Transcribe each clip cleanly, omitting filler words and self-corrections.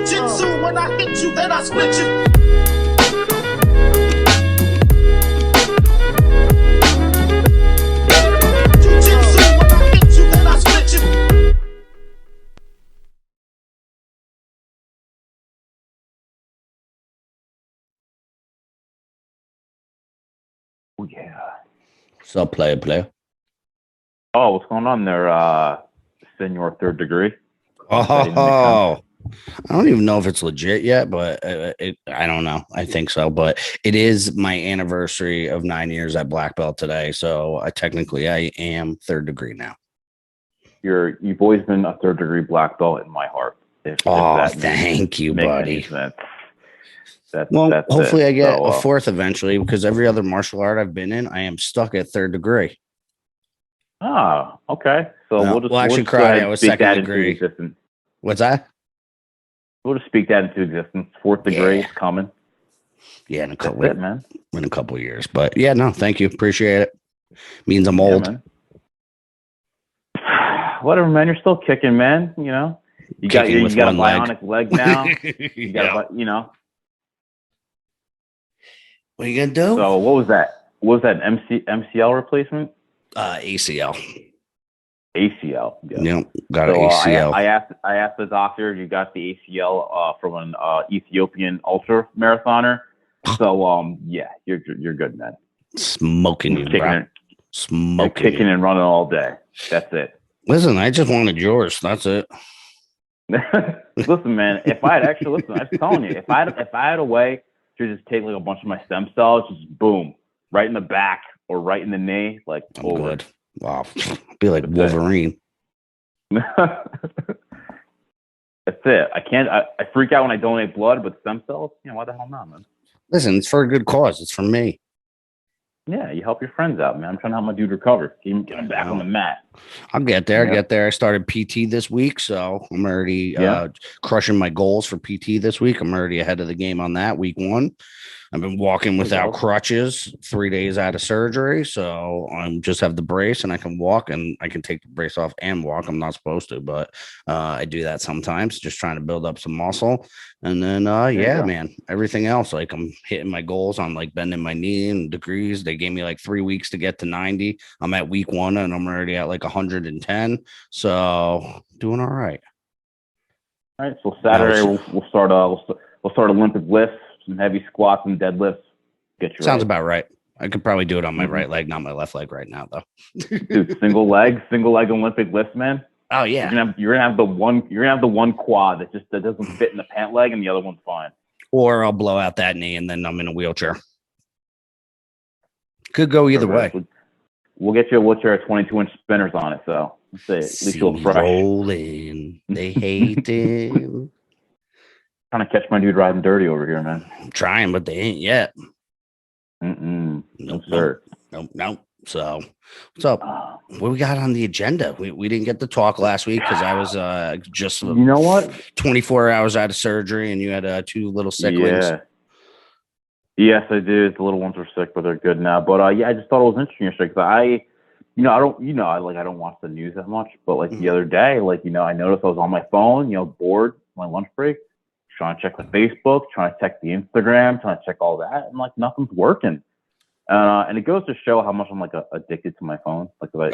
Jujitsu, when I hit you, then I split you. Jujitsu, when I hit you, then I split you. Oh, yeah. What's up, player? Oh, what's going on there, Senor Third Degree? Oh, I don't even know if it's legit yet, but I don't know. I think so, but it is my anniversary of 9 years at black belt today, so I am third degree now. You've always been a third degree black belt in my heart. If Thank you, buddy. That's hopefully it. I get a fourth eventually, because every other martial art I've been in, I am stuck at third degree. Oh, okay. So no, we'll actually, karate, I was second degree. What's that? We'll just speak that into existence. Fourth degree is coming. Yeah, in a couple of years. But yeah, no, thank you. Appreciate it. Means I'm old. Man. Whatever, man. You're still kicking, man. You know, you got a bionic leg now. You got you know. What are you gonna do? So what was that? What was that? MCL replacement? ACL. ACL. Yeah, got an ACL. I asked the doctor. You got the ACL from an Ethiopian ultra marathoner. So yeah, you're good, man. Smoking you, bro. Smoking. You're kicking and running all day. That's it. Listen, I just wanted yours. That's it. Listen, man. If I had I was telling you, if I had a way to just take like a bunch of my stem cells, just boom, right in the back or right in the knee, like I'm good. Wow, be like Wolverine. That's it. I freak out when I donate blood, but stem cells, you know, why the hell not, man? Listen, it's for a good cause. It's for me. Yeah, you help your friends out, man. I'm trying to help my dude recover. Get him back on the mat. I'll get there. I started PT this week, so I'm already crushing my goals for PT this week. I'm already ahead of the game on that. Week 1. I've been walking without crutches 3 days out of surgery, so I just have the brace and I can walk, and I can take the brace off and walk. I'm not supposed to, but I do that sometimes, just trying to build up some muscle. And then, man, everything else, like I'm hitting my goals on like bending my knee and degrees. They gave me like 3 weeks to get to 90. I'm at week 1 and I'm already at like 110. So doing all right. All right. So Saturday we'll start Olympic lifts, some heavy squats and deadlifts. Sounds about right. I could probably do it on my right leg, not my left leg right now, though. Dude, single leg Olympic lifts, man. Oh yeah. You're gonna have the one quad that doesn't fit in the pant leg, and the other one's fine. Or I'll blow out that knee and then I'm in a wheelchair. Could go either way. We'll get you a wheelchair at 22-inch spinners on it, so let's say at least you'll fresh. Rolling. They hate it. Trying to catch my dude riding dirty over here, man. I'm trying, but they ain't yet. No, sir. Nope. So, what's up? What we got on the agenda? We didn't get to talk last week because I was just you know what 24 hours out of surgery, and you had 2 little sicklings. Yeah. Yes, I did. The little ones are sick, but they're good now. But I just thought it was interesting yesterday because I don't watch the news that much. But like the other day, I noticed I was on my phone, bored, my lunch break, trying to check the Facebook, trying to check the Instagram, trying to check all that, and like nothing's working. And it goes to show how much I'm like addicted to my phone. Like I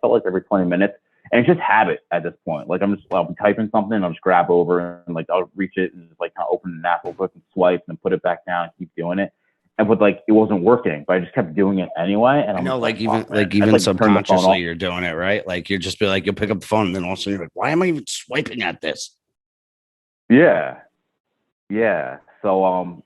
felt like every 20 minutes, and it's just habit at this point. Like I'll be typing something, and I'll just grab over and like I'll reach it and just like kind of open an app real quick and swipe and put it back down and keep doing it. And but like it wasn't working, but I just kept doing it anyway. And even subconsciously you're doing it, right? Like you're just you'll pick up the phone and then all of a sudden you're like, why am I even swiping at this? Yeah. So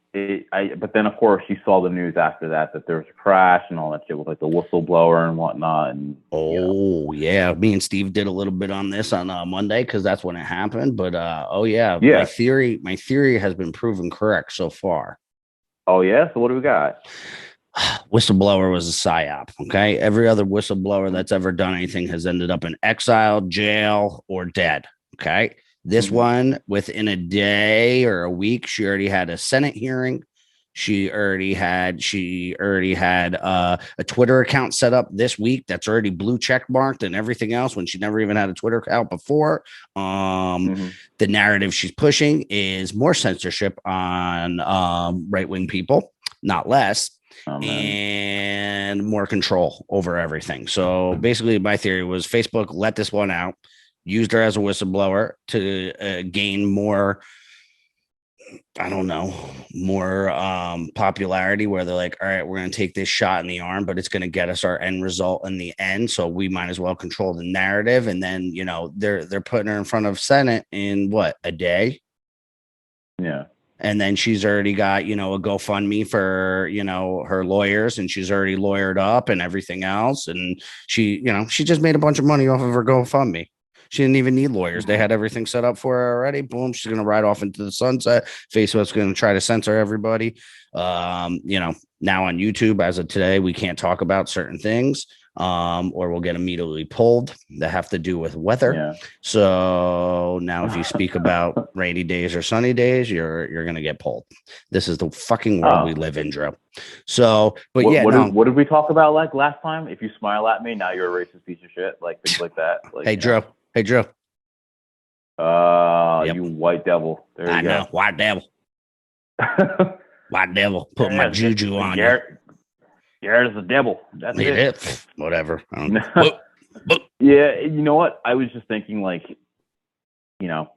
but then of course you saw the news after that there was a crash and all that shit with like the whistleblower and whatnot. And yeah, me and Steve did a little bit on this on Monday because that's when it happened. But my theory has been proven correct so far. Oh yeah, so what do we got? Whistleblower was a psyop. Okay, every other whistleblower that's ever done anything has ended up in exile, jail, or dead. Okay. This one, within a day or a week, she already had a Senate hearing. She already had a Twitter account set up this week that's already blue check marked and everything else when she never even had a Twitter account before. The narrative she's pushing is more censorship on right-wing people, not less. And more control over everything. So basically, my theory was Facebook let this one out, used her as a whistleblower to gain more, I don't know, more popularity, where they're like, all right, we're going to take this shot in the arm, but it's going to get us our end result in the end. So we might as well control the narrative. And then, you know, they're putting her in front of Senate in what, a day? Yeah. And then she's already got, you know, a GoFundMe for, you know, her lawyers, and she's already lawyered up and everything else. And she, you know, she just made a bunch of money off of her GoFundMe. She didn't even need lawyers. They had everything set up for her already. Boom. She's going to ride off into the sunset. Facebook's going to try to censor everybody. You know, now on YouTube, as of today, we can't talk about certain things. Or we'll get immediately pulled that have to do with weather. Yeah. So now if you speak about rainy days or sunny days, you're gonna get pulled. This is the fucking world we live in, Drew. So, but what did we talk about like last time? If you smile at me, now you're a racist piece of shit, like things like that. Like, hey Drew. You white devil. There you go. I know, white devil. White devil. Put my juju on you. Garrett is the devil. That's it. Whatever. Yeah, you know what? I was just thinking, like, you know,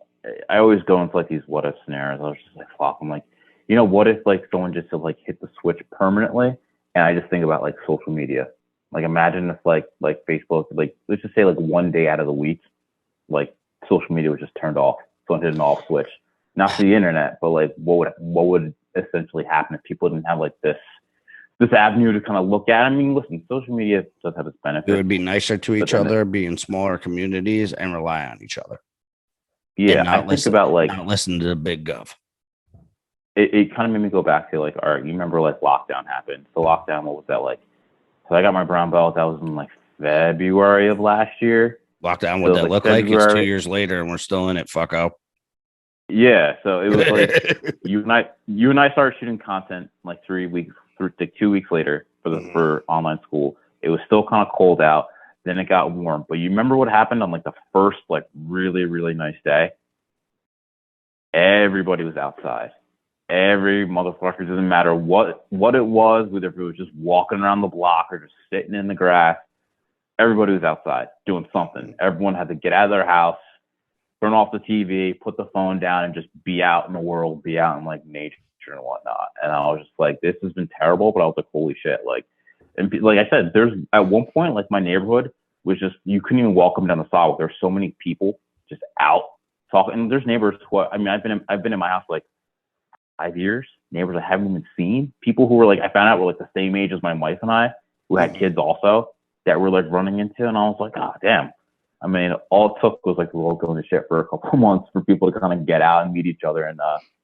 I always go into like these what if scenarios. I was just like, fuck. I'm like, you know, what if like someone just like hit the switch permanently? And I just think about like social media. Like, imagine if like Facebook, like let's just say like one day out of the week, like social media was just turned off. Someone hit an off switch. Not the internet, but like what would essentially happen if people didn't have like this avenue to kind of look at? I mean, listen, social media does have its benefits. It would be nicer to each other, be in smaller communities, and rely on each other. Yeah, I think about like not listen to the big gov. It kind of made me go back to like, all right, you remember like lockdown happened. So lockdown, what was that like? So I got my brown belt. That was in like February of last year. Lockdown, what that look like? It's 2 years later, and we're still in it. Fucko. Yeah, so it was like you and I started shooting content like 2 weeks later for online school. It was still kind of cold out. Then it got warm. But you remember what happened on like the first like really, really nice day? Everybody was outside. Every motherfucker, doesn't matter what it was, whether it was just walking around the block or just sitting in the grass. Everybody was outside doing something. Everyone had to get out of their house, turn off the TV, put the phone down, and just be out in the world, be out in like nature and whatnot. And I was just like, this has been terrible, but I was like, holy shit. Like, and like I said, there's at one point, like my neighborhood was just, you couldn't even walk them down the sidewalk. There's so many people just out talking. And there's neighbors who, I mean, I've been in my house like 5 years, neighbors I haven't even seen, people who were like, I found out were like the same age as my wife and I, who had kids also, that were like running into, and I was like, oh, damn. I mean, all it took was like the world going to shit for a couple of months for people to kind of get out and meet each other and,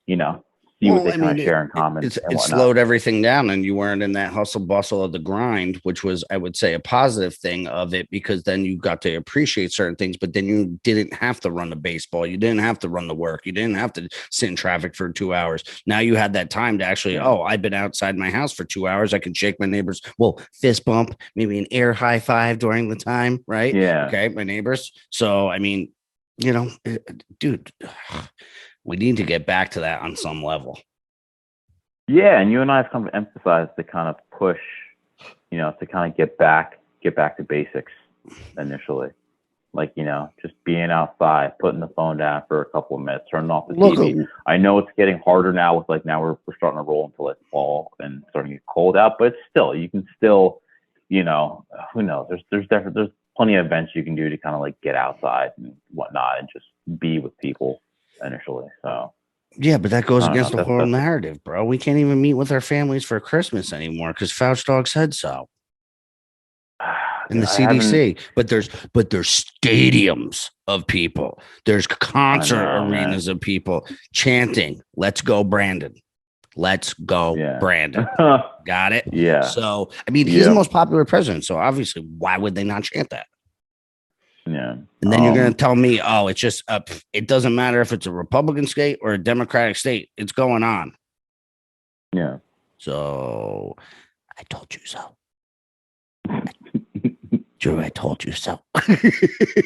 you know, see what they kind of share in common. It slowed everything down, and you weren't in that hustle bustle of the grind, which was, I would say, a positive thing of it, because then you got to appreciate certain things, but then you didn't have to run the baseball. You didn't have to run the work. You didn't have to sit in traffic for 2 hours. Now you had that time to actually, I've been outside my house for 2 hours. I can shake my neighbors. Well, fist bump, maybe an air high five during the time, right? Yeah. Okay, my neighbors. So, I mean, you know, dude, we need to get back to that on some level. Yeah, and you and I have come to emphasize to kind of push, you know, to kind of get back to basics initially. Like, you know, just being outside, putting the phone down for a couple of minutes, turning off the TV. I know it's getting harder now with like, now we're starting to roll into like fall and starting to get cold out, but still, you can still, you know, who knows? There's plenty of events you can do to kind of like get outside and whatnot and just be with people initially. So. Yeah, but that goes against the whole narrative, bro. We can't even meet with our families for Christmas anymore because Fauci Dog said so. And the CDC, but there's stadiums of people. There's concert arenas of people chanting, "Let's go, Brandon. Let's go, Brandon." Got it? Yeah. So, I mean, he's the most popular president. So obviously, why would they not chant that? Yeah. And then you're going to tell me, oh, it's just, it doesn't matter if it's a Republican state or a Democratic state. It's going on. Yeah. So I told you so. Drew, I told you so.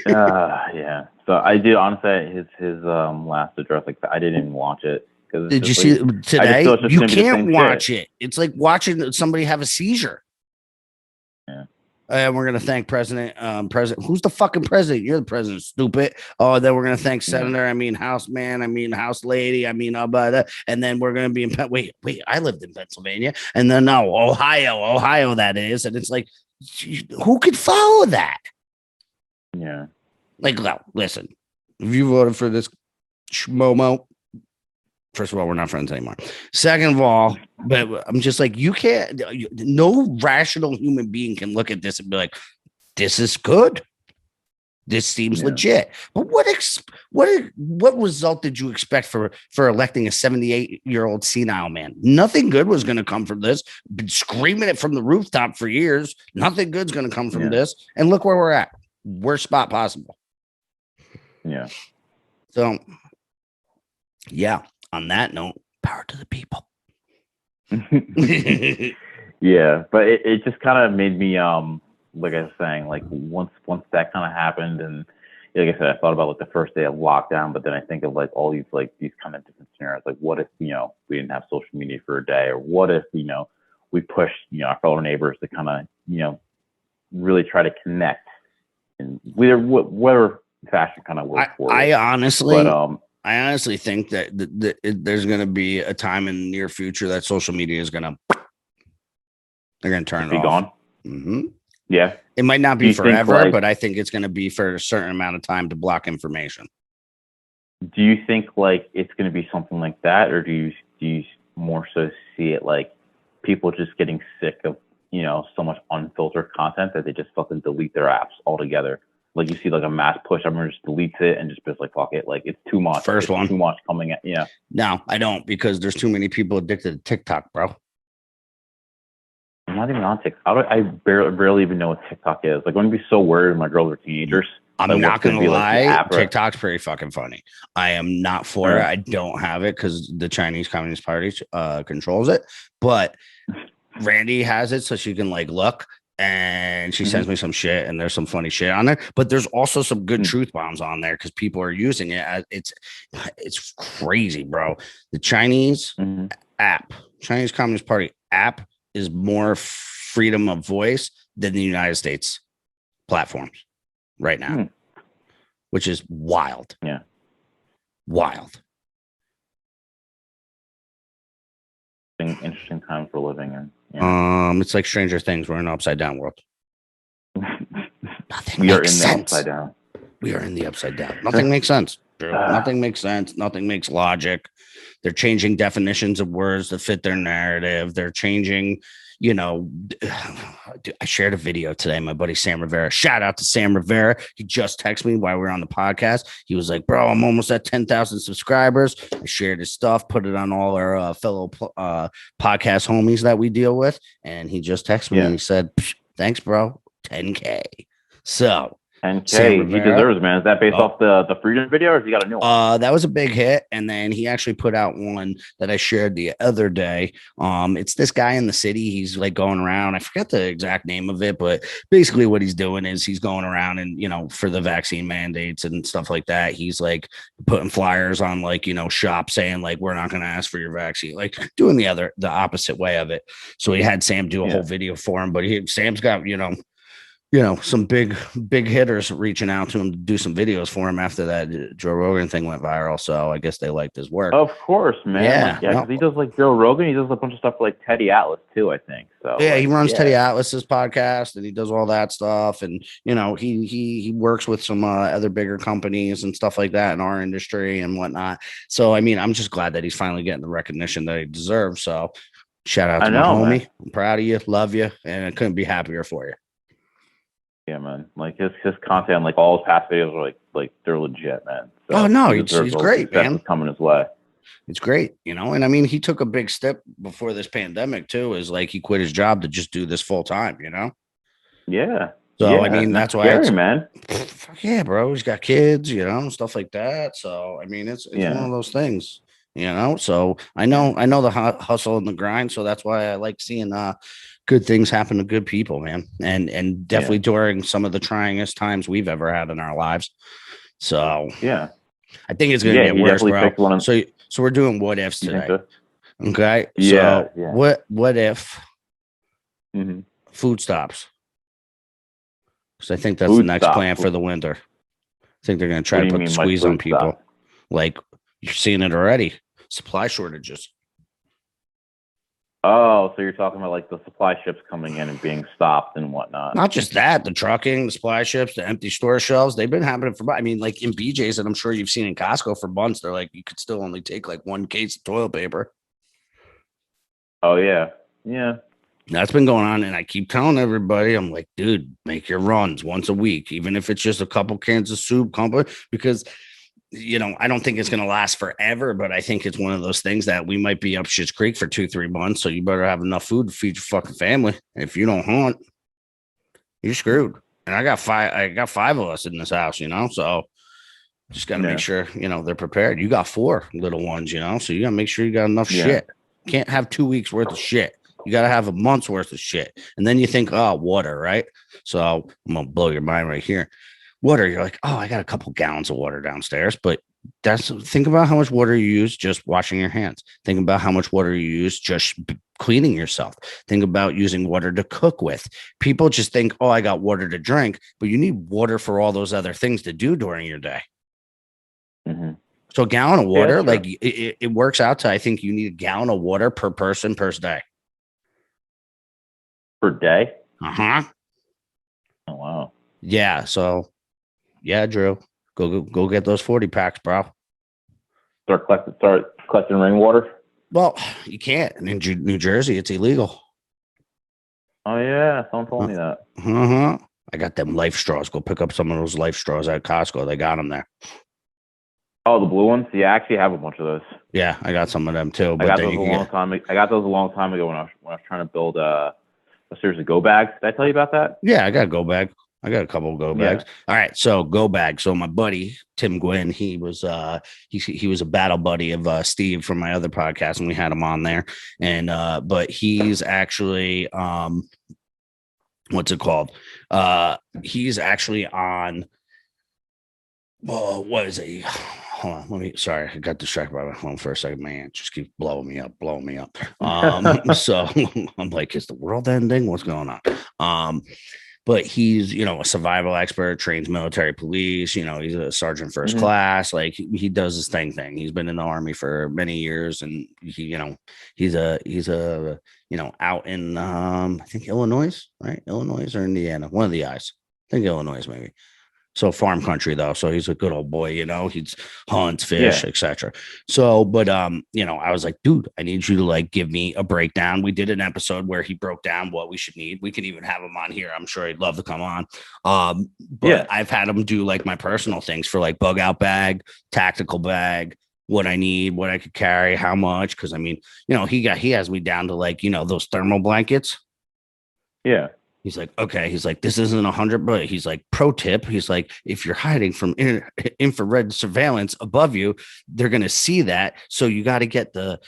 Yeah. So I did honestly his last address, like I didn't even watch it because Did you see today? You can't watch it. It's like watching somebody have a seizure. Yeah. And we're gonna thank President. Who's the fucking president? You're the president, stupid. Oh, then we're gonna thank Senator. I mean, House man. I mean, House lady. I mean, and then we're gonna be in. Wait. I lived in Pennsylvania, and then no, Ohio. That is, and it's like, who could follow that? Yeah. Like, no, listen. If you voted for this Momo, first of all, we're not friends anymore. Second of all, but I'm just like, you can't, no rational human being can look at this and be like, this is good. This seems legit. But what result did you expect for electing a 78-year-old senile man? Nothing good was going to come from this. Been screaming it from the rooftop for years. Nothing good's going to come from this. And look where we're at. Worst spot possible. Yeah. So, yeah. On that note, power to the people. Yeah, but it just kind of made me like I was saying, like once that kind of happened, and like I said, I thought about like the first day of lockdown, but then I think of like all these kind of different scenarios, like what if we didn't have social media for a day, or what if we pushed our fellow neighbors to kind of really try to connect, and whatever fashion kind of works for I honestly think that there's going to be a time in the near future that social media is going to turn it off. Gone. Mm-hmm. Yeah, it might not be forever, but I think it's going to be for a certain amount of time to block information. Do you think like it's going to be something like that, or do you more so see it like people just getting sick of so much unfiltered content that they just fucking delete their apps altogether? Like you see like a mass push, everyone just deletes it and just like fuck it, like it's too much. Too much coming at No, I don't, because there's too many people addicted to TikTok, bro. I'm not even on TikTok. I barely even know what TikTok is. Like, wouldn't be so worried when my girls are teenagers. I'm not gonna lie, TikTok's pretty fucking funny. I am not for it. I don't have it because the Chinese Communist Party controls it. But Randy has it, so she can like look, and she sends me some shit, and there's some funny shit on there. But there's also some good truth bombs on there because people are using it. It's crazy, bro. The Chinese app, Chinese Communist Party app, is more freedom of voice than the United States platforms right now, which is wild. Yeah. Wild. Interesting time for living in. Yeah. It's like Stranger Things. We're in an upside down world. Nothing we are makes in sense. The upside down. We are in the upside down. Nothing makes sense. Nothing makes sense. Nothing makes logic. They're changing definitions of words to fit their narrative. They're changing, I shared a video today. My buddy Sam Rivera, shout out to Sam Rivera. He just texted me while we were on the podcast. He was like, bro, I'm almost at 10,000 subscribers. I shared his stuff, put it on all our fellow podcast homies that we deal with. And he just texted me and he said, thanks, bro. 10K. So 10K, he deserves, man. Is that based off the Freedom video, or has he got a new one? That was a big hit, and then he actually put out one that I shared the other day. It's this guy in the city. He's like going around. I forget the exact name of it, but basically what he's doing is he's going around and for the vaccine mandates and stuff like that. He's like putting flyers on like shops saying like we're not going to ask for your vaccine, like doing the opposite way of it. So he had Sam do a whole video for him, but Sam's got some big hitters reaching out to him to do some videos for him after that Joe Rogan thing went viral. So I guess they liked his work. Of course, man. Yeah, because he does like Joe Rogan. He does a bunch of stuff for like Teddy Atlas too, I think. So yeah, he runs Teddy Atlas's podcast and he does all that stuff. And he works with some other bigger companies and stuff like that in our industry and whatnot. So I mean, I'm just glad that he's finally getting the recognition that he deserves. So shout out to my homie. Man. I'm proud of you, love you, and I couldn't be happier for you. Yeah, man. Like his content, like all his past videos are like they're legit, man. So oh no, he's great, man. Coming his way. It's great, and I mean, he took a big step before this pandemic too. Is like he quit his job to just do this full time, Yeah. So I mean, that's why scary, man. Yeah, bro. He's got kids, stuff like that. So I mean, it's one of those things. So I know the hustle and the grind. So that's why I like seeing good things happen to good people, man. And definitely during some of the tryingest times we've ever had in our lives. So yeah, I think it's gonna get worse, bro. One So we're doing what ifs today. So? Okay. Yeah. So what if food stops? Because I think that's the next plan for the winter. I think they're gonna try to put the squeeze on people. Like you're seeing it already. Supply shortages. Oh, so you're talking about like the supply ships coming in and being stopped and whatnot. Not just that, the trucking, the supply ships, the empty store shelves, they've been happening for, I mean, like in BJ's, and I'm sure you've seen in Costco for months, they're like, you could still only take like one case of toilet paper. Oh, yeah. Yeah. That's been going on. And I keep telling everybody, I'm like, dude, make your runs once a week, even if it's just a couple cans of soup, because I don't think it's going to last forever, but I think it's one of those things that we might be up Shit's Creek for 2-3 months. So you better have enough food to feed your fucking family. If you don't hunt, you're screwed. And I got five of us in this house, so just got to make sure, they're prepared. You got 4 little ones, so you got to make sure you got enough shit. Can't have 2 weeks worth of shit. You got to have a month's worth of shit. And then you think, oh, water, right? So I'm going to blow your mind right here. Water, you're like, oh, I got a couple gallons of water downstairs, but think about how much water you use just washing your hands. Think about how much water you use just cleaning yourself. Think about using water to cook with. People just think, oh, I got water to drink, but you need water for all those other things to do during your day. So a gallon of water, like it works out to, I think you need a gallon of water per person per day. Per day? Uh-huh. Oh, wow. Yeah. So, yeah, Drew, go get those 40 packs, bro. Start collecting rainwater? Well, you can't. In New Jersey, it's illegal. Oh, yeah. Someone told me that. Uh-huh. I got them Life straws. Go pick up some of those Life straws at Costco. They got them there. Oh, the blue ones? Yeah, I actually have a bunch of those. Yeah, I got some of them too. But I got those a long time ago when I was trying to build a series of go bags. Did I tell you about that? Yeah, I got a go bag. I got a couple of go bags. All right, so go bag. So my buddy Tim Gwynn, he was he was a battle buddy of Steve from my other podcast, and we had him on there. And but he's actually what's it called? He's actually on. Well, what is it? Hold on, sorry, I got distracted by my phone for a second. My aunt just keeps blowing me up. So I'm like, is the world ending? What's going on? But he's, a survival expert, trains military police, he's a sergeant first class. Like he does his thing. He's been in the Army for many years, and he's out in I think Illinois, right? Illinois or Indiana, one of the I's. I think Illinois maybe. So farm country though. So he's a good old boy, he hunts, fish, etc. So, but I was like, dude, I need you to like give me a breakdown. We did an episode where he broke down what we should need. We could even have him on here. I'm sure he'd love to come on. But I've had him do like my personal things for like bug out bag, tactical bag, what I need, what I could carry, how much. Cause I mean, he has me down to like, those thermal blankets. Yeah. He's like, okay. He's like, this isn't 100, but he's like, pro tip. He's like, if you're hiding from infrared surveillance above you, they're going to see that. So you got to get the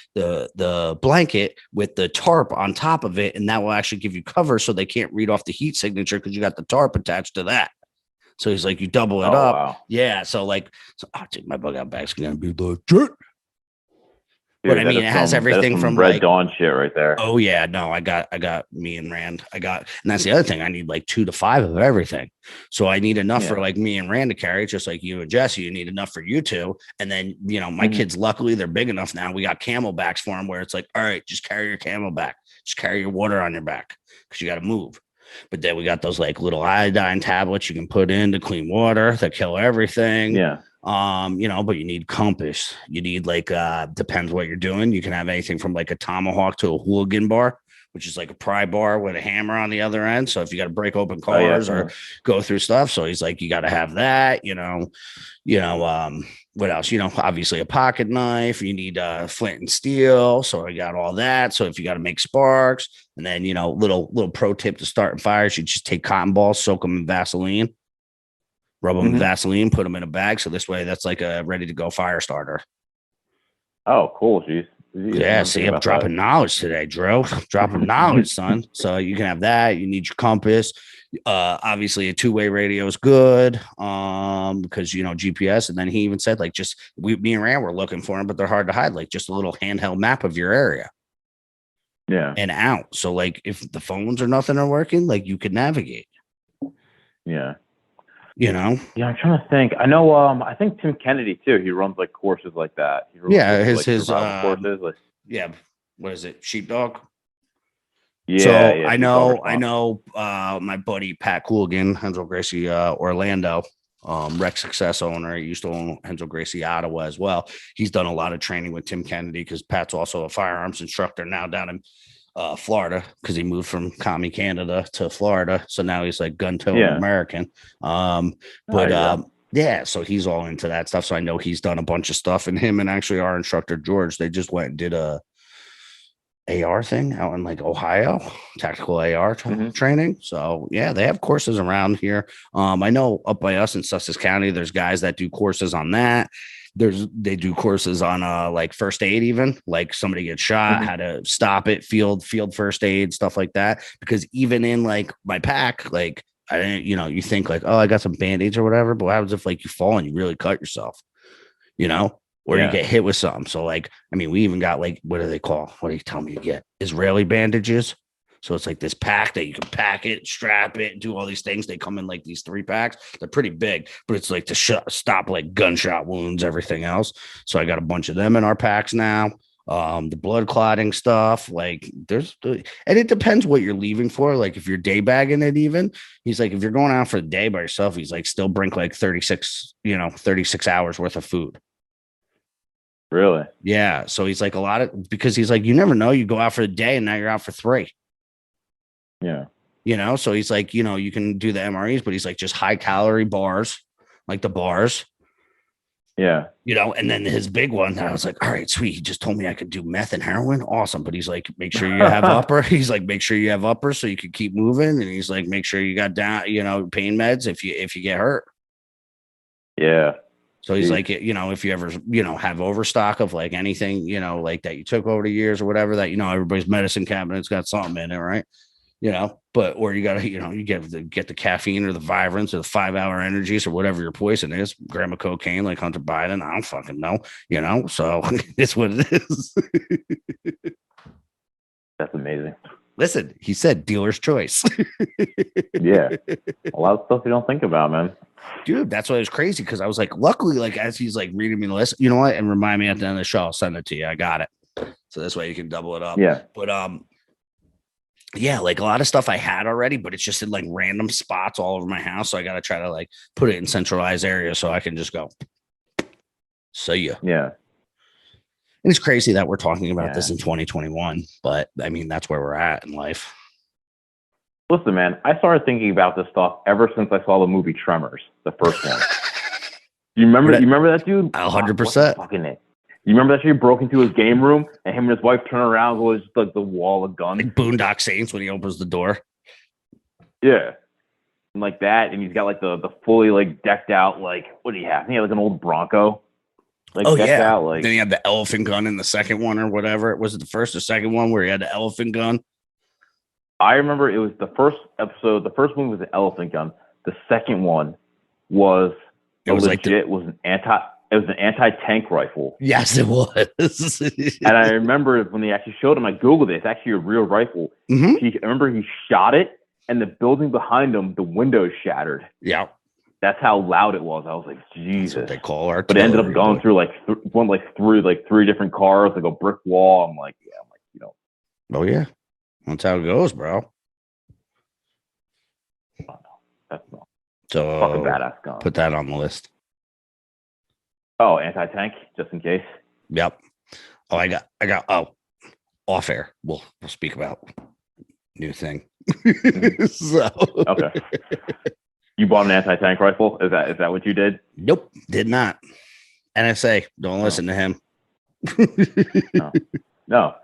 blanket with the tarp on top of it. And that will actually give you cover so they can't read off the heat signature because you got the tarp attached to that. So he's like, you double it up. Wow. Yeah. So dude, my bug out bag's going to be legit. Dude, but I mean, it has everything from Red Dawn shit right there. Oh yeah, no, I got me and Rand. And that's the other thing. I need like 2 to 5 of everything. So I need enough for like me and Rand to carry, just like you and Jesse. You need enough for you two. And then my kids, luckily, they're big enough now. We got camelbacks for them, where it's like, all right, just carry your camelback, just carry your water on your back because you got to move. But then we got those like little iodine tablets you can put in to clean water that kill everything. Yeah. But you need compass. You need like depends what you're doing. You can have anything from like a tomahawk to a hooligan bar, which is like a pry bar with a hammer on the other end. So if you got to break open cars or go through stuff, so he's like, you got to have that. What else? Obviously a pocket knife. You need flint and steel. So I got all that. So if you got to make sparks, and then little pro tip to starting fires, you just take cotton balls, soak them in Vaseline. Rub them in Vaseline, put them in a bag. So this way, that's like a ready to go fire starter. Oh, cool. Jeez. Yeah, see, I'm dropping knowledge today, Drew. Dropping knowledge, son. So you can have that. You need your compass. Obviously, a two-way radio is good. Because GPS. And then he even said, like, just me and Rand were looking for them, but they're hard to hide. Like, just a little handheld map of your area. Yeah. And out. So, like, if the phones or nothing are working, like, you could navigate. Yeah. Yeah, I'm trying to think. I know. I think Tim Kennedy too. He runs like courses like that. He runs, his survival courses. Yeah. What is it? Sheepdog. Yeah. So yeah, I know. My buddy Pat Cooligan, Hensel Gracie, Orlando, Rec Success owner. He used to own Hensel Gracie Ottawa as well. He's done a lot of training with Tim Kennedy because Pat's also a firearms instructor now down in Florida because he moved from commie Canada to Florida. So now he's like gun toting American. Yeah, so he's all into that stuff. So I know he's done a bunch of stuff. And him and actually our instructor George, they just went and did a AR thing out in like Ohio, tactical AR training. So yeah, they have courses around here. I know up by us in Sussex County, there's guys that do courses on that. They do courses on like first aid, even like somebody gets shot, how to stop it, field first aid, stuff like that. Because even in like my pack, like I didn't, you think like, oh, I got some band-aids or whatever, but what happens if like you fall and you really cut yourself, or you get hit with something? So like, I mean, we even got like, what do they call? What do you tell me you get? Israeli bandages. So it's like this pack that you can pack it, strap it, do all these things. They come in like these 3 packs. They're pretty big, but it's like to stop like gunshot wounds, everything else. So I got a bunch of them in our packs now. The blood clotting stuff, like and it depends what you're leaving for. Like if you're day bagging it, even he's like, if you're going out for the day by yourself, he's like, still bring like 36 hours worth of food. Really? Yeah. So he's like because he's like, you never know. You go out for the day and now you're out for 3. Yeah. So he's like, you can do the MREs, but he's like just high calorie bars, like the bars. Yeah. And then his big one, I was like, all right, sweet. He just told me I could do meth and heroin. Awesome. But he's like, make sure you have upper. He's like, make sure you have upper so you can keep moving. And he's like, make sure you got down, pain meds if you get hurt. Yeah. So he's like, if you ever, have overstock of like anything, like that you took over the years or whatever, that, everybody's medicine cabinet's got something in it, right? Or you gotta, you get the caffeine or the Vibrance or the 5-hour energies or whatever your poison is, gram of cocaine like Hunter Biden. I don't fucking know, so it's what it is. That's amazing. Listen, he said dealer's choice. Yeah. A lot of stuff you don't think about, man. Dude, that's why it was crazy. Cause I was like, luckily, like as he's like reading me the list, you know what? And remind me at the end of the show, I'll send it to you. I got it. So this way you can double it up. Yeah. But yeah, like a lot of stuff I had already, but it's just in like random spots all over my house. So I got to try to like put it in centralized areas so I can just go. So yeah. And it's crazy that we're talking about this in 2021, but I mean, that's where we're at in life. Listen, man, I started thinking about this stuff ever since I saw the movie Tremors, the first one. You remember that dude? 100%. Fucking it. You remember that shit? He broke into his game room and him and his wife turn around and was just like the wall of guns. Like Boondock Saints when he opens the door. Yeah. And like that. And he's got like the fully like decked out, like, what do you have? He had like an old Bronco. Like, decked out, like, then he had the elephant gun in the second one or whatever. Was it the first or second one where he had the elephant gun? I remember it was the first episode. The first one was the elephant gun. The second one was an anti-tank rifle. Yes, it was. And I remember when they actually showed him, I Googled it. It's actually a real rifle. Mm-hmm. I remember he shot it, and the building behind him, the windows shattered. Yeah. That's how loud it was. I was like, Jesus. That's what they call artillery. But it ended up going through three different cars, like a brick wall. I'm like, Oh yeah, that's how it goes, bro. Oh, no. That's not. So Fucking badass gun. Put that on the list. Oh, anti-tank, just in case. Yep. Oh, I got off air. We'll speak about new thing. So okay. You bought an anti-tank rifle? Is that what you did? Nope, did not. NSA, don't listen to him. No.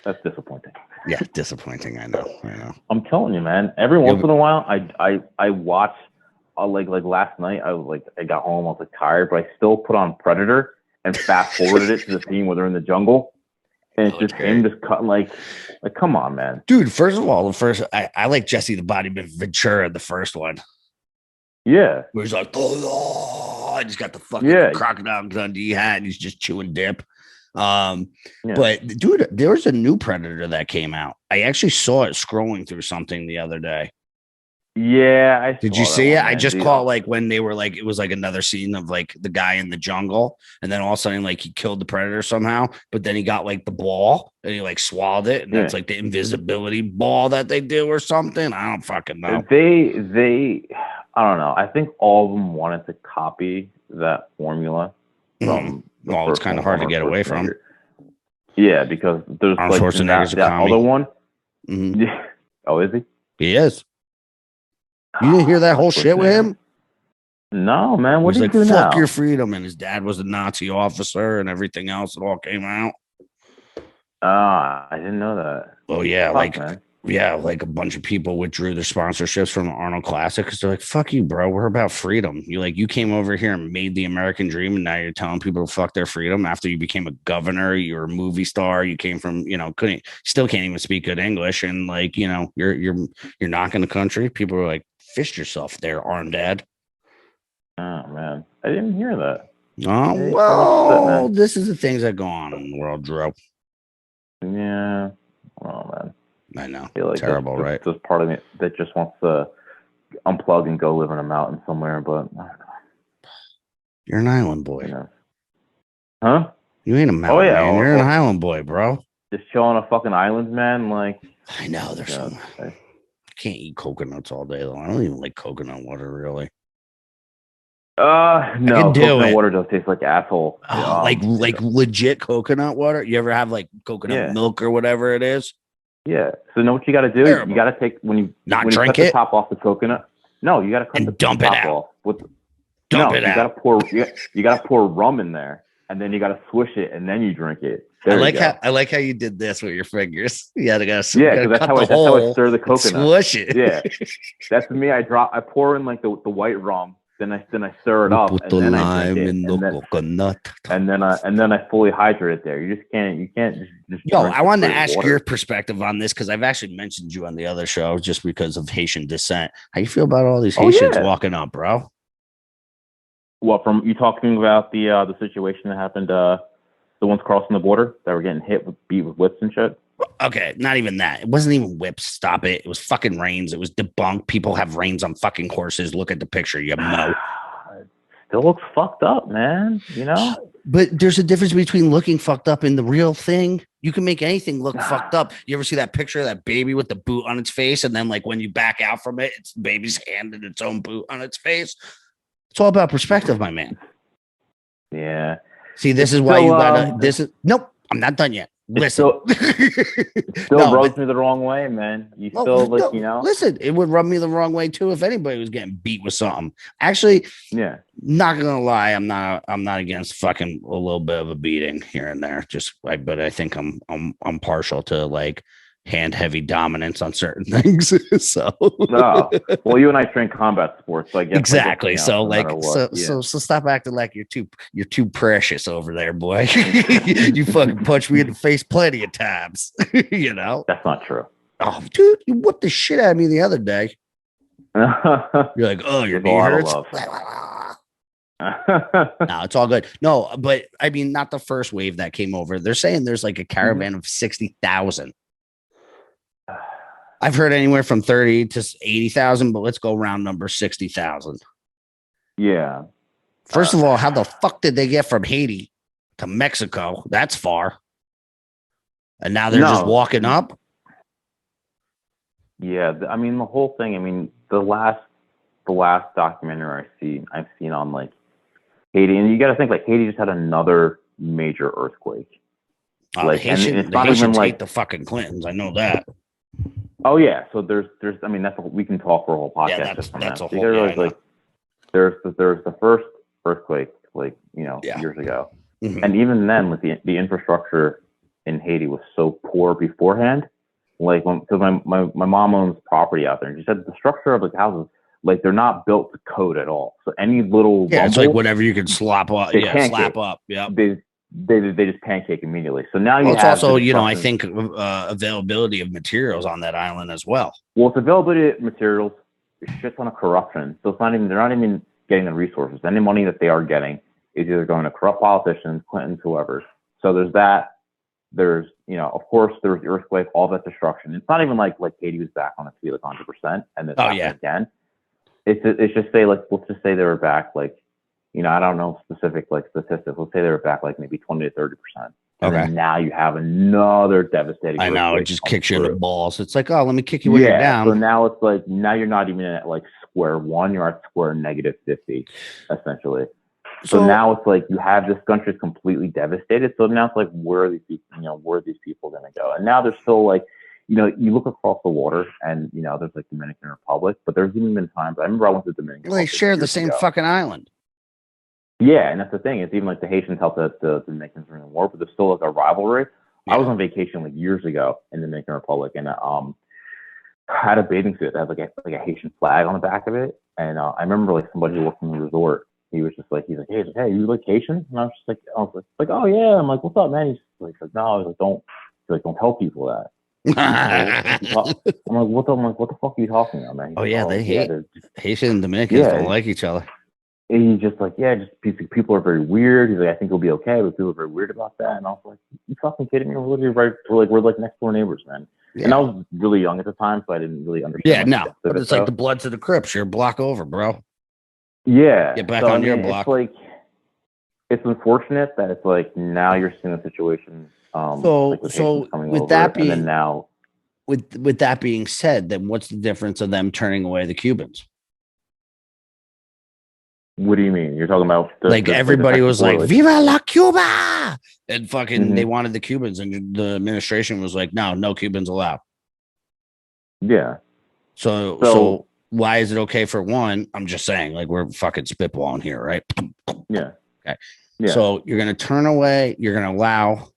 That's disappointing. Yeah, disappointing. I know. I'm telling you, man. Every once in a while, I watch. Like last night, I got home. I was like tired, but I still put on Predator, and fast forwarded it to the scene where they're in the jungle, and it's just him just cutting like come on, man. Dude, first of all, I like Jesse the Body Ventura, the first one. Yeah. Where he's like, oh, I just got the fucking Crocodile Dundee hat and he's just chewing dip. But dude, there was a new Predator that came out. I actually saw it scrolling through something the other day. Yeah, did you see it? I just caught like when they were like, it was like another scene of like the guy in the jungle, and then all of a sudden like he killed the Predator somehow, but then he got like the ball and he like swallowed it, and that's like the invisibility ball that they do or something. I don't fucking know. They I don't know. I think all of them wanted to copy that formula from. Well, it's kind of hard to get away from. Yeah, because there's Arnold like Schwarzenegger's that other one. Yeah. Oh, is he? He is. You didn't hear that whole shit with him? No, man. What did he like, do now? Fuck your freedom, and his dad was a Nazi officer, and everything else. It all came out. I didn't know that. Oh yeah, like a bunch of people withdrew their sponsorships from the Arnold Classic because they're like, "Fuck you, bro. We're about freedom. You came over here and made the American dream, and now you're telling people to fuck their freedom after you became a governor, you were a movie star, you came from, still can't even speak good English, and you're knocking the country. People are like, fist yourself there, Arn Dad." Oh man, I didn't hear that. Oh well, this is the things that go on in the world, Drew. Yeah. Oh man. I know. I feel like terrible, right? There's part of me that just wants to unplug and go live in a mountain somewhere, but I don't know. You're an island boy. Huh? You ain't a mountain man. You're an island boy, bro. Just chill on a fucking island, man. Like, I know there's some. I can't eat coconuts all day though. I don't even like coconut water really. No, coconut water does taste like asshole. Like legit coconut water. You ever have like coconut milk or whatever it is? Yeah. So know what you got to do? Terrible. You got to take when you drink cut the top off the coconut. No, you got to cut the dump top it out. Off Dump it out. You got to pour rum in there, and then you got to swish it, and then you drink it. I like how you did this with your fingers. You gotta because that's how I stir the coconut. Swish it. Yeah, that's me. I pour in like the white rum. Then I stir it up, put and the then lime I drink it, in the coconut, and then I fully hydrate it there. You can't just. Yo, I wanted to ask your perspective on this because I've actually mentioned you on the other show just because of Haitian descent. How you feel about all these Haitians walking up, bro? What, from you talking about the situation that happened? The ones crossing the border that were getting beat with whips and shit. Okay, not even that. It wasn't even whips. Stop it. It was fucking reins. It was debunked. People have reins on fucking horses. Look at the picture. You know. Still looks fucked up, man. But there's a difference between looking fucked up and the real thing. You can make anything look fucked up. You ever see that picture of that baby with the boot on its face, and then like when you back out from it, it's the baby's hand and its own boot on its face? It's all about perspective, my man. Yeah. See, this is why you gotta. Nope. I'm not done yet. Listen, still rubs me the wrong way, man. Listen, it would rub me the wrong way too if anybody was getting beat with something. Actually, not gonna lie, I'm not against fucking a little bit of a beating here and there. But I think I'm partial to like hand heavy dominance on certain things. So, well, you and I train combat sports, so I guess exactly. So stop acting like you're too precious over there, boy. You fucking punched me in the face plenty of times. That's not true. Oh, dude, you whooped the shit out of me the other day. You're like, oh, your knee hurts. No, it's all good. No, but I mean, not the first wave that came over. They're saying there's like a caravan of 60,000. I've heard anywhere from 30 to 80,000, but let's go round number 60,000. Yeah. First of all, how the fuck did they get from Haiti to Mexico? That's far. And now they're just walking up. Yeah, I mean the whole thing. I mean the last documentary I've seen on like Haiti, and you got to think like Haiti just had another major earthquake. The Haitians hate the fucking Clintons. I know that. Oh yeah, so there's I mean we can talk for a whole podcast. Yeah, just that's a whole. Like there's the first earthquake years ago, and even then with the infrastructure in Haiti was so poor beforehand. Like because my mom owns property out there, and she said the structure of the houses Like they're not built to code at all. So any little Yeah, it's rumble, like whatever you can slap up. they Yeah, pancake. slap up. Yeah. They just pancake immediately. So now you Well, it's have also, this you know, I fucking- think availability of materials on that island as well. Well, it's availability of materials, a shit ton of corruption. So it's not even, they're not even getting the resources. Any money that they are getting is either going to corrupt politicians, Clintons, whoever. So there's that. There's, you know, of course, there's the earthquake, all that destruction. It's not even like Haiti was back on its feet like 100%, and it's happening again. It's just say, like, let's just say they were back, like, you know, I don't know specific like statistics. Let's say they were back like maybe 20 to 30%. And then now you have another devastating. I know, it just kicks you in the balls. It's like, oh, let me kick you when you're down. So now it's like, now you're not even at like square one, you're at square negative 50, essentially. So now it's like you have this country completely devastated. So now it's like, where are these people, you know, where are these people going to go? And now they're still like, you know, you look across the water and, you know, there's like Dominican Republic, but there's even been times, I remember I went to Dominican Republic. They share the same fucking island. Yeah, and that's the thing. It's even like the Haitians helped the Dominicans during the war, but there's still like a rivalry. Yeah. I was on vacation like years ago in the Dominican Republic, and I had a bathing suit that had like a Haitian flag on the back of it. And I remember like somebody who worked in the resort. He was just like, he's like, hey, you like Haitian? And I was just like, oh yeah. I'm like, what's up, man? He's like, no, I was like, don't tell people that. I'm like, what the fuck are you talking about, man? Oh yeah, they hate Haitian and Dominicans don't like each other. And he's just like, yeah, just people are very weird. He's like, I think it'll be okay, but people are very weird about that. And I was like, you fucking kidding me? We're literally right. We're like next door neighbors, man. Yeah. And I was really young at the time, so I didn't really understand. Yeah, no, but it's like the Bloods of the Crips. You're a block over, bro. Yeah, get back on your block. It's like, it's unfortunate that it's like now you're seeing a situation. With that being said, then what's the difference of them turning away the Cubans? What do you mean? You're talking about everybody was like, "Viva la Cuba!" and fucking they wanted the Cubans, and the administration was like, "No Cubans allowed." Yeah. So why is it okay for one? I'm just saying, like, we're fucking spitballing here, right? Yeah. Okay. Yeah. So you're gonna turn away. You're gonna allow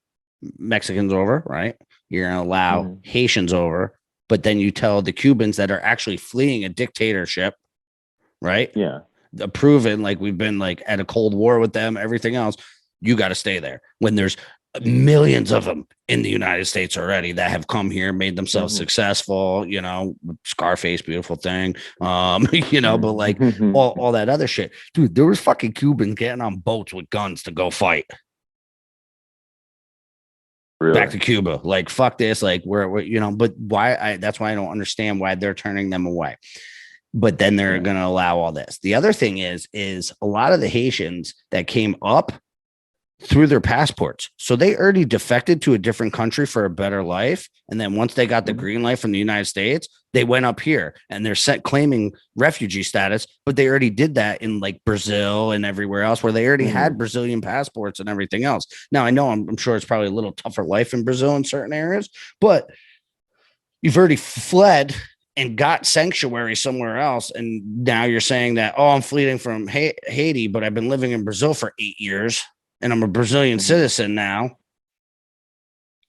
Mexicans over, right? You're gonna allow Haitians over, but then you tell the Cubans that are actually fleeing a dictatorship, right? Yeah. Proven, like we've been like at a Cold War with them, everything else, you got to stay there when there's millions of them in the United States already that have come here, made themselves successful, you know, Scarface, beautiful thing, you know, but like all that other shit, dude, there was fucking Cubans getting on boats with guns to go fight. Really? Back to Cuba, like fuck this, like we're you know, but that's why I don't understand why they're turning them away. But then they're going to allow all this. The other thing is a lot of the Haitians that came up through their passports. So they already defected to a different country for a better life. And then once they got the green light from the United States, they went up here and they're claiming refugee status. But they already did that in like Brazil and everywhere else where they already had Brazilian passports and everything else. Now, I know I'm sure it's probably a little tougher life in Brazil in certain areas, but you've already fled and got sanctuary somewhere else. And now you're saying that, oh, I'm fleeing from Haiti, but I've been living in Brazil for 8 years and I'm a Brazilian citizen now.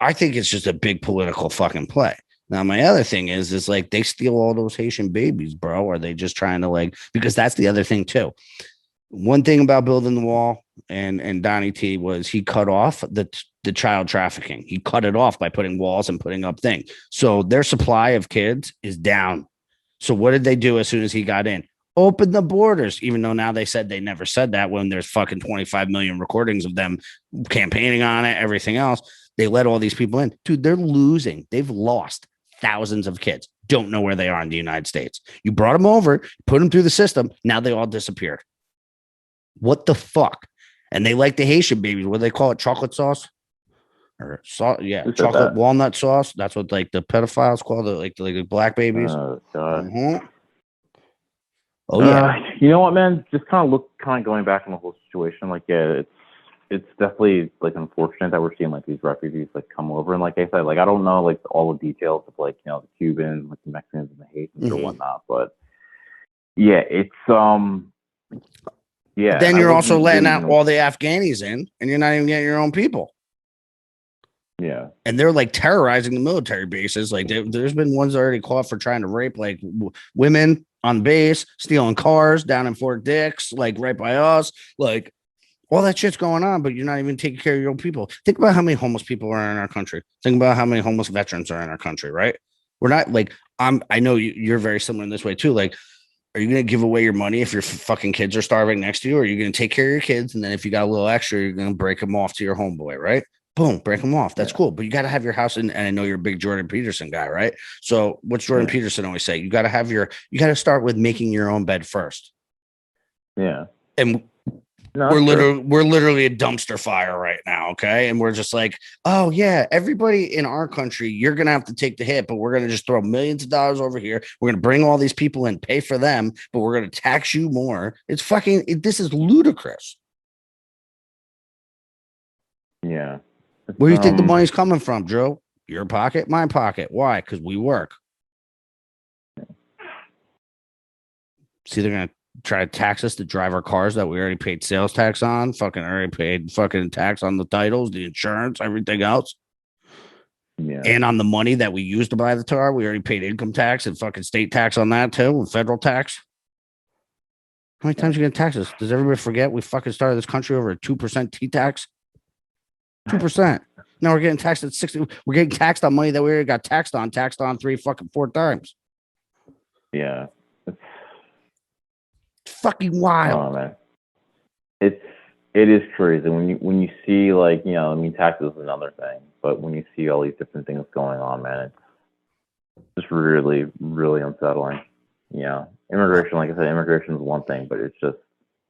I think it's just a big political fucking play. Now, my other thing is like they steal all those Haitian babies, bro. Are they just trying to like, because that's the other thing too. One thing about building the wall and Donnie T was he cut off the child trafficking. He cut it off by putting walls and putting up things. So their supply of kids is down. So what did they do as soon as he got in? Open the borders, even though now they said they never said that when there's fucking 25 million recordings of them campaigning on it, everything else. They let all these people in. Dude, they're losing. They've lost thousands of kids. Don't know where they are in the United States. You brought them over, put them through the system. Now they all disappeared. What the fuck? And they like the Haitian babies. What do they call it? Chocolate sauce? Or sauce? Yeah, chocolate walnut sauce. That's what like the pedophiles call it, like the black babies. Oh god. Oh yeah. You know what, man? Just kind of going back on the whole situation. Like, yeah, it's definitely like unfortunate that we're seeing like these refugees like come over. And like I said, like I don't know like all the details of like, you know, the Cubans, like the Mexicans and the Haitians or whatnot, but yeah, it's yeah. But then you're also letting out all the Afghanis in, and you're not even getting your own people. Yeah. And they're like terrorizing the military bases. Like there's been ones already caught for trying to rape like women, on base, stealing cars down in Fort Dix, like right by us, like all that shit's going on, but you're not even taking care of your own people. Think about how many homeless people are in our country. Think about how many homeless veterans are in our country, right? We're not like I know you're very similar in this way too. Like, are you going to give away your money if your fucking kids are starving next to you? Or are you going to take care of your kids? And then if you got a little extra, you're going to break them off to your homeboy, right? Boom, break them off. That's cool. But you got to have your house. And I know you're a big Jordan Peterson guy, right? So what's Jordan Peterson always say? You got to start with making your own bed first. Yeah. And we're literally a dumpster fire right now. Okay. And we're just like, oh yeah, everybody in our country, you're going to have to take the hit, but we're going to just throw millions of dollars over here. We're going to bring all these people in, pay for them, but we're going to tax you more. It's this is ludicrous. Yeah. Where do you think the money's coming from, Joe? Your pocket, my pocket. Why? Because we work. See, they're going to try to tax us to drive our cars that we already paid sales tax on, already paid tax on the titles, the insurance, everything else. Yeah. And on the money that we used to buy the car, we already paid income tax and fucking state tax on that too, and federal tax. How many times are you going to tax us? Does everybody forget we fucking started this country over a 2% T-tax? 2%. Now we're getting taxed at 60. We're getting taxed on money that we already got taxed on 4 times. Yeah. Fucking wild. Oh man, it is crazy when you see, like, you know, I mean, taxes is another thing, but when you see all these different things going on, man, it's just really, really unsettling. Yeah, immigration, like I said, immigration is one thing, but it's just,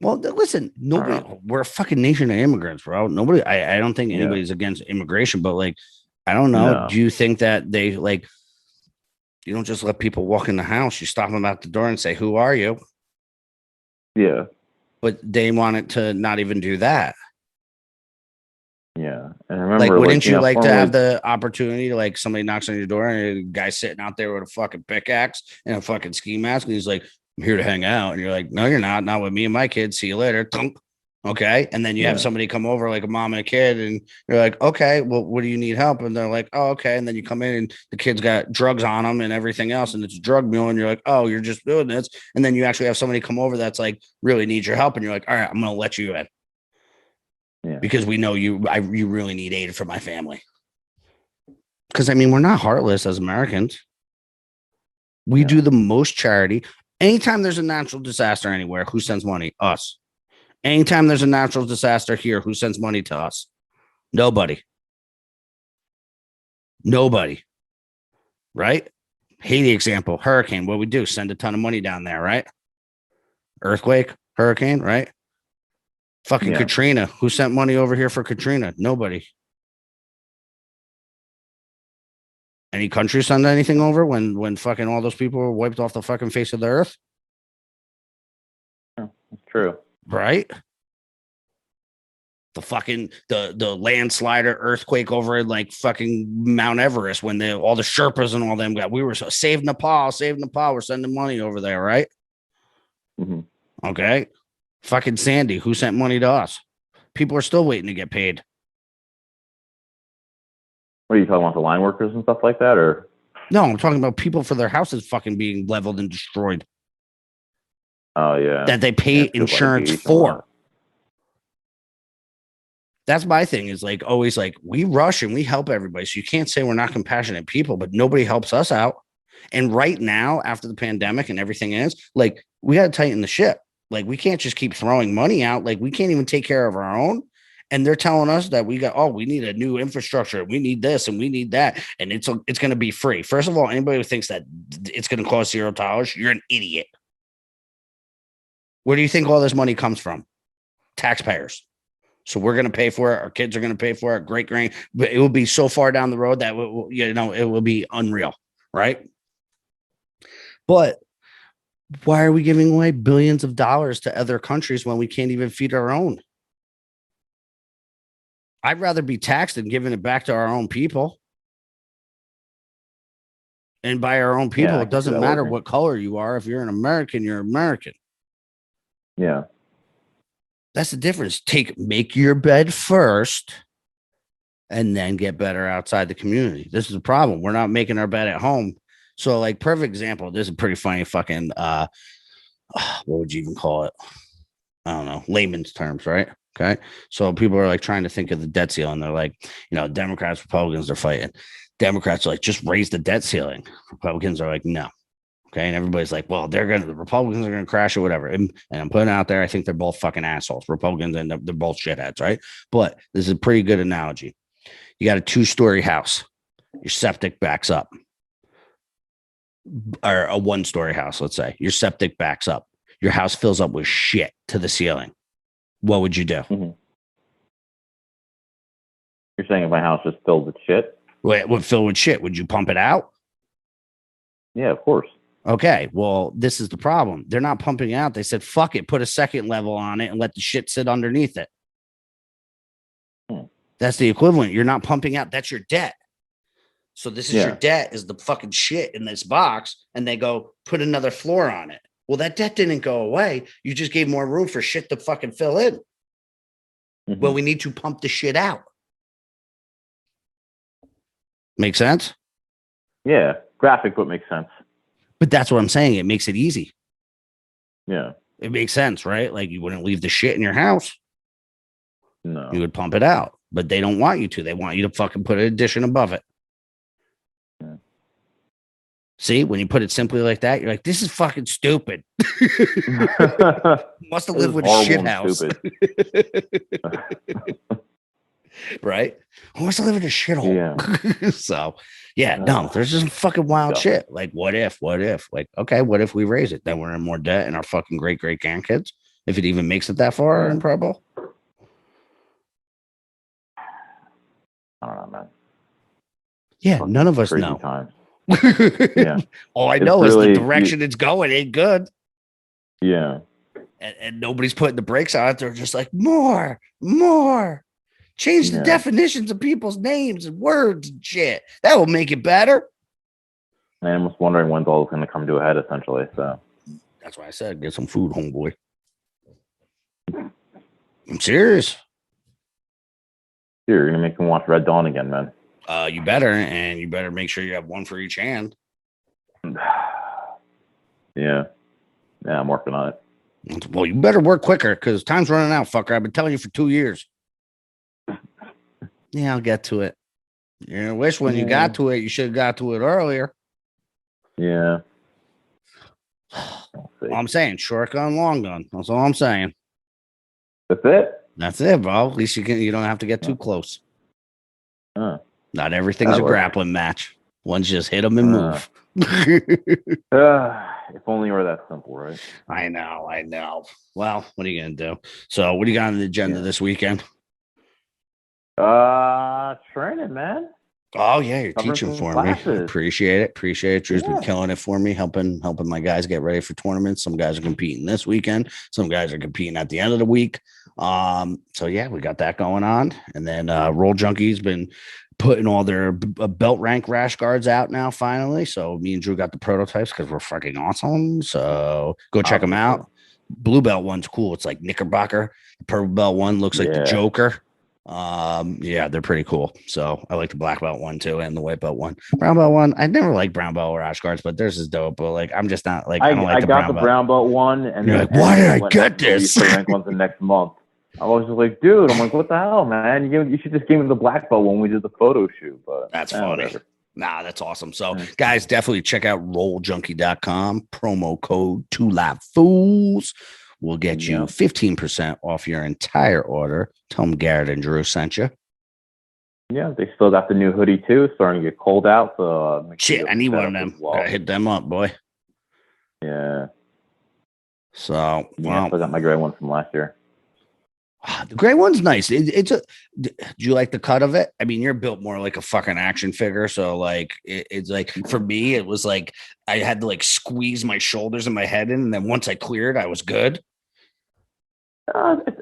well, listen, we're a fucking nation of immigrants, bro. Nobody, I don't think anybody's against immigration, but like, I don't know. No. Do you think that they like, you don't just let people walk in the house? You stop them at the door and say, "Who are you?" Yeah. But they wanted to not even do that. Yeah. And I remember, like, wouldn't you like to have the opportunity to, like, somebody knocks on your door and a guy sitting out there with a fucking pickaxe and a fucking ski mask, and he's like, "I'm here to hang out." And you're like, "No, you're not with me and my kids. See you later." Okay. And then you have somebody come over, like a mom and a kid, and you're like, "Okay, well, what do you need help?" And they're like, "Oh, okay." And then you come in and the kid's got drugs on them and everything else, and it's a drug mule, and you're like, "Oh, you're just doing this." And then you actually have somebody come over that's like really needs your help, and you're like, "All right, I'm gonna let you in." Yeah. Because we know you really need aid for my family. Because I mean, we're not heartless as Americans. We do the most charity. Anytime there's a natural disaster anywhere, who sends money? Us. Anytime there's a natural disaster here, who sends money to us? Nobody. Right? Haiti example, hurricane. What we do? Send a ton of money down there, right? Earthquake, hurricane, right? Fucking Katrina. Who sent money over here for Katrina? Nobody. Any country send anything over when fucking all those people were wiped off the fucking face of the earth? Yeah, that's true. Right? The fucking the landslider earthquake over in like fucking Mount Everest when all the Sherpas and all them got, we were save Nepal, we're sending money over there, right? Mm-hmm. Okay. Fucking Sandy, who sent money to us? People are still waiting to get paid. What are you talking about, the line workers and stuff like that, or? No, I'm talking about people for their houses fucking being leveled and destroyed. Oh yeah. That they pay insurance for. That's my thing, is like always like we rush and we help everybody. So you can't say we're not compassionate people, but nobody helps us out. And right now, after the pandemic and everything is, like, we got to tighten the ship. Like, we can't just keep throwing money out. Like, we can't even take care of our own. And they're telling us that we need a new infrastructure. We need this and we need that. And it's going to be free. First of all, anybody who thinks that it's going to cost $0, you're an idiot. Where do you think all this money comes from? Taxpayers. So we're going to pay for it. Our kids are going to pay for it. Great. But it will be so far down the road that it will be unreal. Right. But why are we giving away billions of dollars to other countries when we can't even feed our own? I'd rather be taxed than giving it back to our own people. And by our own people, it doesn't matter what color you are. If you're an American, you're American. Yeah. That's the difference. Make your bed first and then get better outside the community. This is the problem. We're not making our bed at home. So like perfect example. This is a pretty funny fucking what would you even call it? I don't know, layman's terms, right? Okay. So people are like trying to think of the debt ceiling. They're like, Democrats, Republicans are fighting. Democrats are like, just raise the debt ceiling. Republicans are like, no. Okay. And everybody's like, well, the Republicans are going to crash or whatever. And I'm putting out there, I think they're both fucking assholes. Republicans and they're both shitheads, right? But this is a pretty good analogy. You got a 2-story house, your septic backs up, or a 1-story house, let's say. Your septic backs up. Your house fills up with shit to the ceiling. What would you do? Mm-hmm. You're saying if my house just filled with shit? Wait, it would fill with shit. Would you pump it out? Yeah, of course. Okay, well, this is the problem. They're not pumping it out. They said, fuck it, put a second level on it and let the shit sit underneath it. That's the equivalent. You're not pumping out. That's your debt. So this is your debt, is the fucking shit in this box. And they go, put another floor on it. Well, that debt didn't go away. You just gave more room for shit to fucking fill in. Mm-hmm. Well, we need to pump the shit out. Make sense? Yeah. Graphic, but makes sense. But that's what I'm saying. It makes it easy. Yeah. It makes sense, right? Like you wouldn't leave the shit in your house. No. You would pump it out. But they don't want you to. They want you to fucking put an addition above it. Yeah. See, when you put it simply like that, you're like, this is fucking stupid. Must have lived with a shit house. Right? Who wants to live in a shithole? Yeah. So, no, there's just fucking wild shit. Like, what if? Like, okay, what if we raise it? Then we're in more debt and our fucking great grandkids, if it even makes it that far in Pro Bowl. I don't know, man. Yeah, none of us know. Yeah. All I know is the direction it's going ain't good. Yeah. And nobody's putting the brakes on it. They're just like, more. Change the definitions of people's names and words and shit. That will make it better. I'm just wondering when's all going to come to a head, essentially. So that's why I said get some food, homeboy. I'm serious. You're gonna make me watch Red Dawn again, man. You better, and you better make sure you have one for each hand. Yeah, I'm working on it. Well, you better work quicker because time's running out, fucker. I've been telling you for 2 years. Yeah, I'll get to it. You wish when you got to it, you should have got to it earlier. Yeah. All I'm saying, short gun, long gun. That's all I'm saying. That's it. That's it, bro. At least you don't have to get too close. Not everything's a grappling match. One's just hit them and move. If only it were that simple, right? I know. Well, what are you gonna do? So, what do you got on the agenda this weekend? Training, man. Oh yeah, you're teaching for classes. Me. Appreciate it. Drew's been killing it for me, helping my guys get ready for tournaments. Some guys are competing this weekend. Some guys are competing at the end of the week. So yeah, we got that going on. And then Roll Junkie's been putting all their belt rank rash guards out now finally. So me and Drew got the prototypes because we're fucking awesome. So go check them out. Blue belt one's cool. It's like Knickerbocker. The purple belt one looks like the Joker. They're pretty cool. So I like the black belt one too, and the white belt one. Brown belt one, I never liked brown belt rash guards, but theirs is dope. But like, I'm just not like I don't like the brown belt. I got the brown belt one, and you're like, why did I get this? The rank one's the next month. I was just like, dude, I'm like, what the hell, man? You should just give me the black belt when we did the photo shoot. But that's funny. Whatever. Nah, that's awesome. So, guys, definitely check out rolljunkie.com. Promo code 2LiveFools will get you 15% off your entire order. Tell them Garrett and Drew sent you. Yeah, they still got the new hoodie too. Starting to get cold out. So shit, I need one of them. Gotta hit them up, boy. Yeah. So, I got my gray one from last year. The gray one's nice. Do you like the cut of it? I mean, you're built more like a fucking action figure. So like, it's like, for me, it was like, I had to like squeeze my shoulders and my head in. And then once I cleared, I was good.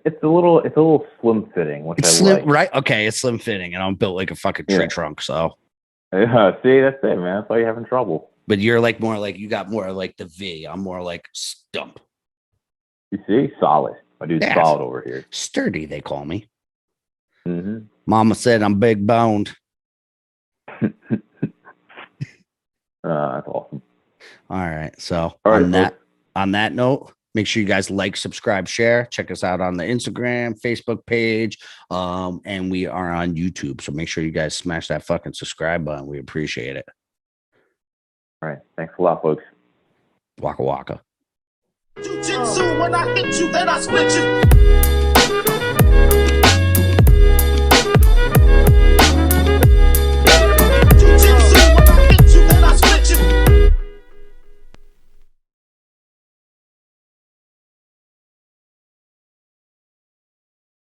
It's a little slim fitting, which it's I slim, like. Right? Okay. It's slim fitting and I'm built like a fucking tree trunk. So see, that's it, man. That's why you're having trouble. But you're like more like, you got more like the V. I'm more like stump. You see? Solid. My dude's solid over here. Sturdy, they call me. Mm-hmm. Mama said I'm big boned. That's awesome. All right. So All right, on that note, make sure you guys like, subscribe, share. Check us out on the Instagram, Facebook page, and we are on YouTube. So make sure you guys smash that fucking subscribe button. We appreciate it. All right. Thanks a lot, folks. Waka waka. Jiu-jitsu, when I hit you, then I split you.